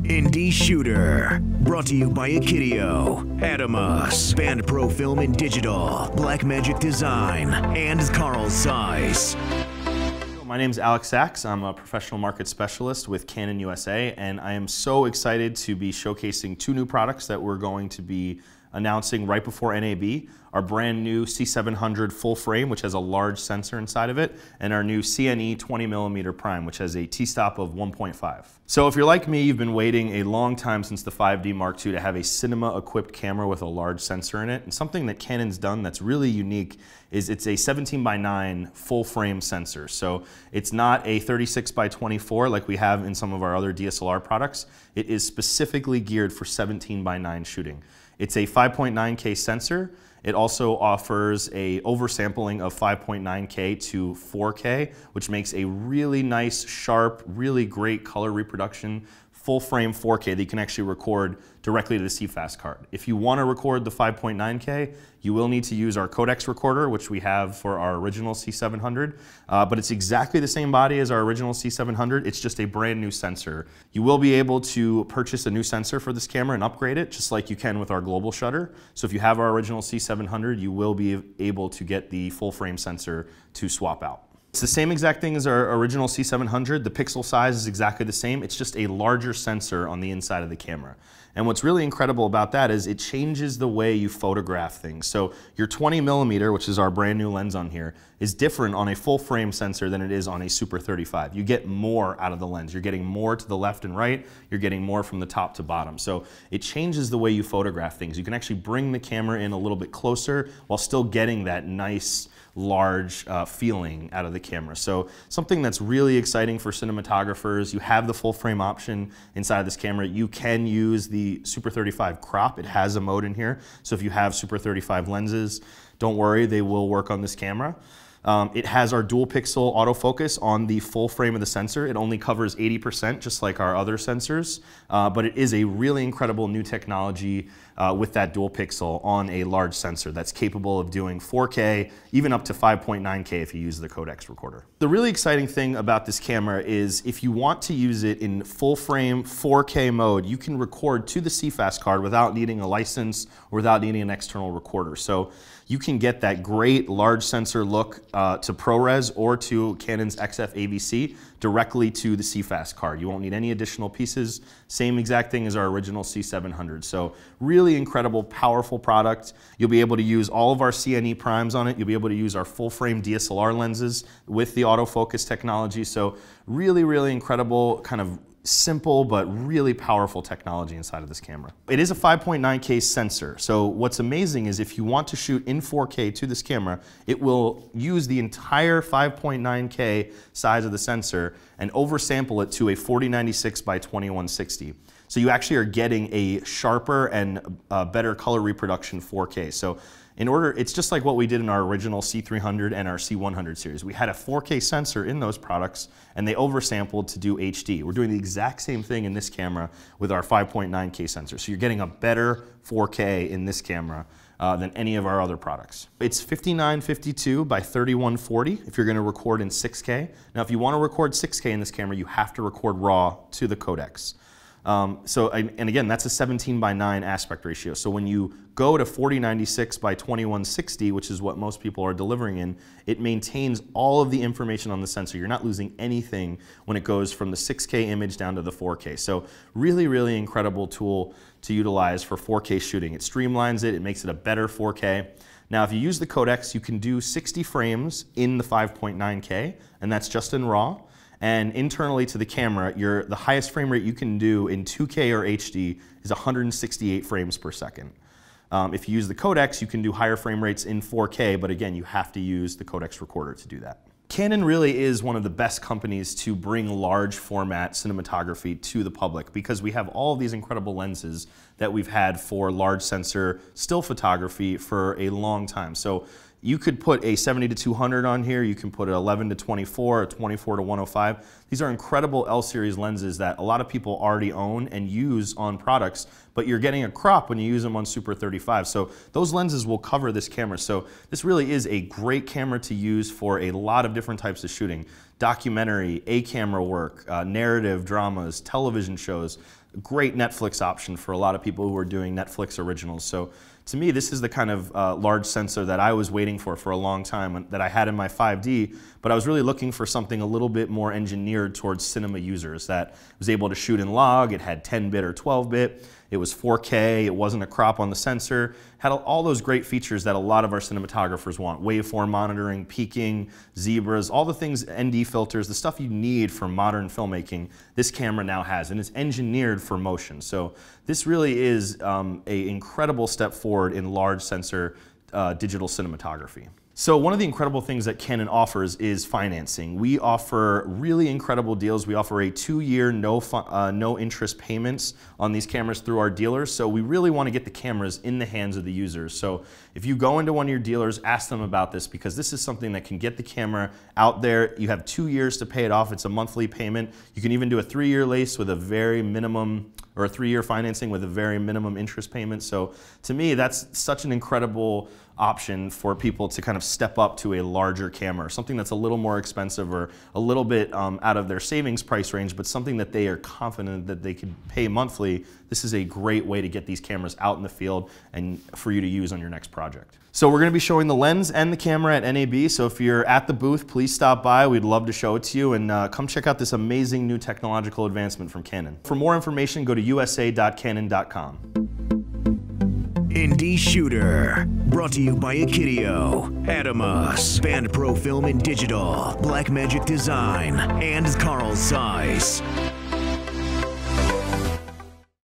Indie Shooter. Brought to you by Akidio, Adamus, Band Pro Film and Digital, Blackmagic Design, and Carl Zeiss. My name is Alex Sachs. I'm a professional market specialist with Canon USA, and I am so excited to be showcasing two new products that we're going to be announcing right before NAB. Our brand new C700 full frame, which has a large sensor inside of it, and our new CNE 20mm prime, which has a t-stop of 1.5. So if you're like me, you've been waiting a long time since the 5D Mark II to have a cinema-equipped camera with a large sensor in it. And something that Canon's done that's really unique is it's a 17:9 full frame sensor. So it's not a 36:24 like we have in some of our other DSLR products. It is specifically geared for 17:9 shooting. It's a 5.9K sensor. It also offers a oversampling of 5.9K to 4K, which makes a really nice, sharp, really great color reproduction, full frame 4K that you can actually record directly to the CFast card. If you want to record the 5.9K, you will need to use our codex recorder, which we have for our original C700, but it's exactly the same body as our original C700. It's just a brand new sensor. You will be able to purchase a new sensor for this camera and upgrade it, just like you can with our global shutter. So if you have our original C700, you will be able to get the full frame sensor to swap out. It's the same exact thing as our original C700. The pixel size is exactly the same. It's just a larger sensor on the inside of the camera. And what's really incredible about that is it changes the way you photograph things. So your 20mm, which is our brand new lens on here, is different on a full frame sensor than it is on a Super 35. You get more out of the lens. You're getting more to the left and right. You're getting more from the top to bottom. So it changes the way you photograph things. You can actually bring the camera in a little bit closer while still getting that nice, large feeling out of the camera. So something that's really exciting for cinematographers. You have the full frame option inside of this camera. You can use the Super 35 crop. It has a mode in here. So if you have Super 35 lenses, don't worry, they will work on this camera. It has our dual pixel autofocus on the full frame of the sensor. It only covers 80%, just like our other sensors, but it is a really incredible new technology with that dual pixel on a large sensor that's capable of doing 4K, even up to 5.9K if you use the codex recorder. The really exciting thing about this camera is if you want to use it in full frame 4K mode, you can record to the CFast card without needing a license or without needing an external recorder. So you can get that great large sensor look to ProRes or to Canon's XF AVC directly to the CFast card. You won't need any additional pieces. Same exact thing as our original C700. So really incredible, powerful product. You'll be able to use all of our CNE primes on it. You'll be able to use our full frame DSLR lenses with the autofocus technology. So really, really incredible, kind of simple but really powerful technology inside of this camera. It is a 5.9K sensor, so what's amazing is if you want to shoot in 4K to this camera, it will use the entire 5.9K size of the sensor and oversample it to a 4096 by 2160. So you actually are getting a sharper and better color reproduction 4K. So it's just like what we did in our original C300 and our C100 series. We had a 4K sensor in those products and they oversampled to do HD. We're doing the exact same thing in this camera with our 5.9K sensor. So you're getting a better 4K in this camera than any of our other products. It's 5952 by 3140 if you're going to record in 6K. Now if you want to record 6K in this camera, you have to record RAW to the codex. And again, that's a 17:9 aspect ratio. So when you go to 4096 by 2160, which is what most people are delivering in, it maintains all of the information on the sensor. You're not losing anything when it goes from the 6K image down to the 4K. So really, really incredible tool to utilize for 4K shooting. It streamlines it, it makes it a better 4K. Now, if you use the codex, you can do 60 frames in the 5.9K, and that's just in RAW. And internally to the camera, the highest frame rate you can do in 2K or HD is 168 frames per second. If you use the codex, you can do higher frame rates in 4K, but again, you have to use the codex recorder to do that. Canon really is one of the best companies to bring large format cinematography to the public because we have all of these incredible lenses that we've had for large sensor still photography for a long time. So you could put a 70-200 on here, you can put an 11-24, a 24-105. These are incredible L-series lenses that a lot of people already own and use on products, but you're getting a crop when you use them on Super 35. So those lenses will cover this camera. So this really is a great camera to use for a lot of different types of shooting. Documentary, A-camera work, narrative dramas, television shows. Great Netflix option for a lot of people who are doing Netflix originals. So to me, this is the kind of large sensor that I was waiting for a long time, that I had in my 5D, but I was really looking for something a little bit more engineered towards cinema users that was able to shoot in log. It had 10-bit or 12-bit. It was 4K, it wasn't a crop on the sensor, had all those great features that a lot of our cinematographers want. Waveform monitoring, peaking, zebras, all the things, ND filters, the stuff you need for modern filmmaking, this camera now has, and it's engineered for motion. So this really is an incredible step forward in large sensor digital cinematography. So one of the incredible things that Canon offers is financing. We offer really incredible deals. We offer a 2-year no interest payments on these cameras through our dealers. So we really want to get the cameras in the hands of the users. So if you go into one of your dealers, ask them about this, because this is something that can get the camera out there. You have 2 years to pay it off. It's a monthly payment. You can even do a 3-year lease with a very minimum, or a 3-year financing with a very minimum interest payment. So to me, that's such an incredible option for people to kind of step up to a larger camera, something that's a little more expensive or a little bit out of their savings price range, but something that they are confident that they could pay monthly. This is a great way to get these cameras out in the field and for you to use on your next project. So we're going to be showing the lens and the camera at NAB, so if you're at the booth, please stop by. We'd love to show it to you, and come check out this amazing new technological advancement from Canon. For more information, go to usa.canon.com. Indie Shooter, brought to you by Akidio, Adamus, Band Pro Film and Digital, Blackmagic Design, and Carl Zeiss.